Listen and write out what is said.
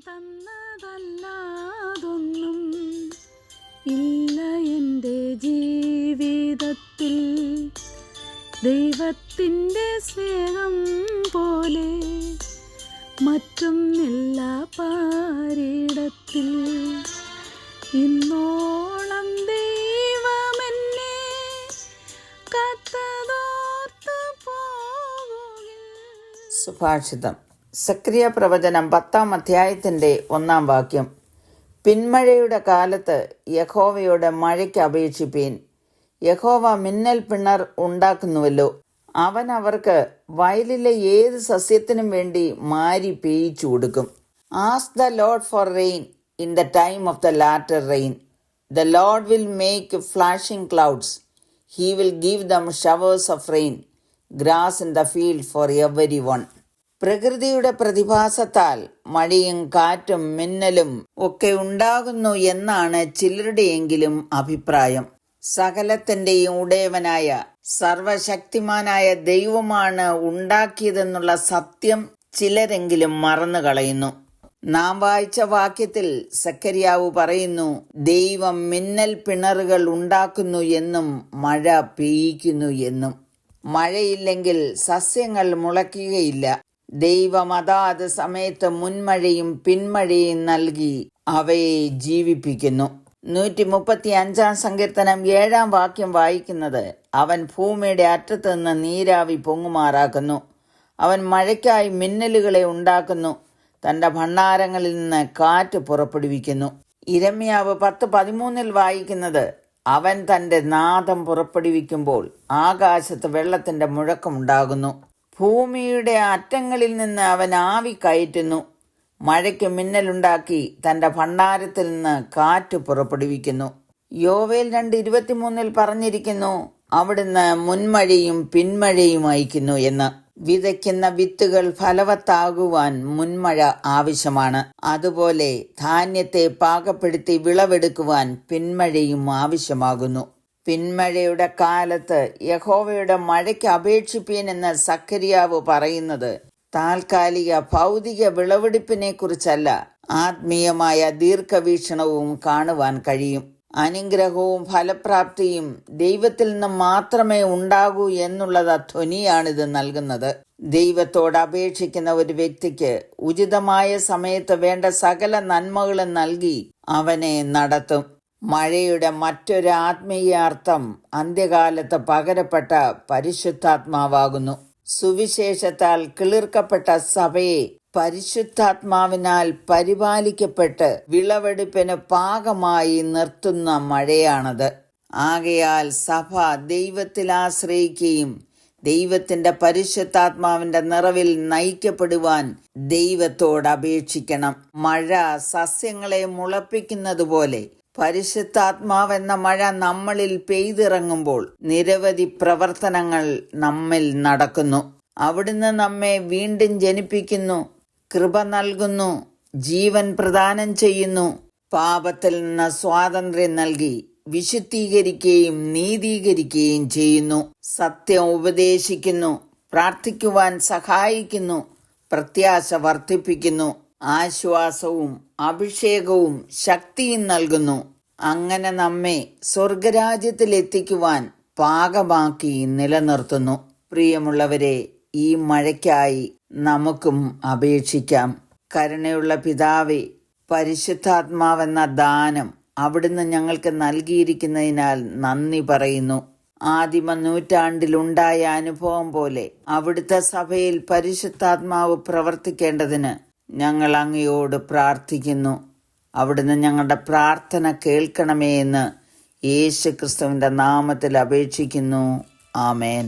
തന്നതല്ലാതൊന്നും ഇല്ല എൻ്റെ ജീവിതത്തിൽ. ദൈവത്തിൻ്റെ സ്നേഹം പോലെ മറ്റൊന്നില്ല പാരിടത്തിൽ. ഇന്നോളം ദൈവമെന്നെ കാത്തതോർത്തു പോകുകിൽ. സുഭാഷിതം സക്രിയ പ്രവചനം 10-ാം അധ്യായത്തിൻ്റെ 1-ാം വാക്യം. പിന്മഴയുടെ കാലത്ത് യഹോവയോട് മഴയ്ക്ക് അപേക്ഷിപ്പീൻ. യഹോവ മിന്നൽ പിണർ ഉണ്ടാക്കുന്നുവല്ലോ. അവൻ അവർക്ക് വയലിലെ ഏത് സസ്യത്തിനും വേണ്ടി മാരി പെയ്യിച്ചു കൊടുക്കും. Ask the Lord for rain in the time of the latter rain. The Lord will make flashing clouds. He will give them showers of rain, grass in the field for every one. പ്രകൃതിയുടെ പ്രതിഭാസത്താൽ മഴയും കാറ്റും മിന്നലും ഒക്കെ ഉണ്ടാകുന്നു എന്നാണ് ചിലരുടെയെങ്കിലും അഭിപ്രായം. സകലത്തിൻ്റെയും ഉടയവനായ സർവശക്തിമാനായ ദൈവമാണ് ഉണ്ടാക്കിയതെന്നുള്ള സത്യം ചിലരെങ്കിലും മറന്നു കളയുന്നു. നാം വായിച്ച വാക്യത്തിൽ സക്കരിയാവ് പറയുന്നു, ദൈവം മിന്നൽ പിണറുകൾ ഉണ്ടാക്കുന്നു എന്നും മഴ പെയ്യിക്കുന്നു എന്നും. മഴയില്ലെങ്കിൽ സസ്യങ്ങൾ മുളയ്ക്കുകയില്ല. ദൈവം അതാത് സമയത്ത് മുൻമഴയും പിന്മഴയും നൽകി അവയെ ജീവിപ്പിക്കുന്നു. 135-ാം സങ്കീർത്തനം 7-ാം വാക്യം വായിക്കുന്നത്, അവൻ ഭൂമിയുടെ അറ്റത്ത് നിന്ന് നീരാവി പൊങ്ങുമാറാക്കുന്നു. അവൻ മഴയ്ക്കായി മിന്നലുകളെ ഉണ്ടാക്കുന്നു. തൻ്റെ ഭണ്ഡാരങ്ങളിൽ നിന്ന് കാറ്റ് പുറപ്പെടുവിക്കുന്നു. ഇരമ്യാവ് 10:13 വായിക്കുന്നത്, അവൻ തൻ്റെ നാദം പുറപ്പെടുവിക്കുമ്പോൾ ആകാശത്ത് വെള്ളത്തിൻ്റെ മുഴക്കമുണ്ടാകുന്നു. ഭൂമിയുടെ അറ്റങ്ങളിൽ നിന്ന് അവൻ ആവി കയറ്റുന്നു. മഴയ്ക്ക് മിന്നലുണ്ടാക്കി തൻ്റെ ഭണ്ഡാരത്തിൽ നിന്ന് കാറ്റ് പുറപ്പെടുവിക്കുന്നു. യോവേൽ 2:23 പറഞ്ഞിരിക്കുന്നു, അവിടുന്ന് മുൻമഴയും പിന്മഴയും അയക്കുന്നു എന്ന്. വിതയ്ക്കുന്ന വിത്തുകൾ ഫലവത്താകുവാൻ മുൻമഴ ആവശ്യമാണ്. അതുപോലെ ധാന്യത്തെ പാകപ്പെടുത്തി വിളവെടുക്കുവാൻ പിന്മഴയും ആവശ്യമാകുന്നു. പിന്മഴയുടെ കാലത്ത് യഹോവയുടെ മഴയ്ക്ക് അപേക്ഷിപ്പീൻ എന്ന് സക്കരിയാവ് പറയുന്നത് താൽക്കാലിക ഭൗതിക വിളവെടുപ്പിനെ കുറിച്ചല്ല, ആത്മീയമായ ദീർഘവീക്ഷണവും കാണുവാൻ കഴിയും. അനുഗ്രഹവും ഫലപ്രാപ്തിയും ദൈവത്തിൽ നിന്ന് മാത്രമേ ഉണ്ടാകൂ എന്നുള്ള ധ്വനിയാണിത് നൽകുന്നത്. ദൈവത്തോട് അപേക്ഷിക്കുന്ന ഒരു വ്യക്തിക്ക് ഉചിതമായ സമയത്ത് വേണ്ട സകല നന്മകളും നൽകി അവനെ നടത്തും. മഴയുടെ മറ്റൊരു ആത്മീയ അർത്ഥം അന്ത്യകാലത്ത് പകരപ്പെട്ട പരിശുദ്ധാത്മാവാകുന്നു. സുവിശേഷത്താൽ കിളിർക്കപ്പെട്ട സഭയെ പരിശുദ്ധാത്മാവിനാൽ പരിപാലിക്കപ്പെട്ട് വിളവെടുപ്പിന് പാകമായി നിർത്തുന്ന മഴയാണത്. ആകയാൽ സഭ ദൈവത്തിൽ ആശ്രയിക്കുകയും ദൈവത്തിന്റെ പരിശുദ്ധാത്മാവിന്റെ നിറവിൽ നയിക്കപ്പെടുവാൻ ദൈവത്തോട് അപേക്ഷിക്കണം. മഴ സസ്യങ്ങളെ മുളപ്പിക്കുന്നതുപോലെ പരിശുദ്ധാത്മാവെന്ന മഴ നമ്മളിൽ പെയ്തിറങ്ങുമ്പോൾ നിരവധി പ്രവർത്തനങ്ങൾ നമ്മിൽ നടക്കുന്നു. അവിടുന്ന് നമ്മെ വീണ്ടും ജനിപ്പിക്കുന്നു, കൃപ നൽകുന്നു, ജീവൻ പ്രദാനം ചെയ്യുന്നു, പാപത്തിൽ നിന്ന് സ്വാതന്ത്ര്യം നൽകി വിശുദ്ധീകരിക്കുകയും നീതീകരിക്കുകയും ചെയ്യുന്നു, സത്യം ഉപദേശിക്കുന്നു, പ്രാർത്ഥിക്കുവാൻ സഹായിക്കുന്നു, പ്രത്യാശ വർദ്ധിപ്പിക്കുന്നു, ആശ്വാസവും അഭിഷേകവും ശക്തിയും നൽകുന്നു. അങ്ങനെ നമ്മെ സ്വർഗരാജ്യത്തിലെത്തിക്കുവാൻ പാകമാക്കി നിലനിർത്തുന്നു. പ്രിയമുള്ളവരെ, ഈ മഴയ്ക്കായി നമുക്കും അപേക്ഷിക്കാം. കരുണയുള്ള പിതാവേ, പരിശുദ്ധാത്മാവെന്ന ദാനം അവിടുന്ന് ഞങ്ങൾക്ക് നൽകിയിരിക്കുന്നതിനാൽ നന്ദി പറയുന്നു. ആദിമ നൂറ്റാണ്ടിലുണ്ടായ അനുഭവം പോലെ അവിടുത്തെ സഭയിൽ പരിശുദ്ധാത്മാവ് പ്രവർത്തിക്കേണ്ടതിന് ഞങ്ങൾ അങ്ങയോട് പ്രാർത്ഥിക്കുന്നു. അവിടുന്ന് ഞങ്ങളുടെ പ്രാർത്ഥന കേൾക്കണമേ എന്ന് യേശുക്രിസ്തുവിന്റെ നാമത്തിൽ അപേക്ഷിക്കുന്നു. ആമേൻ.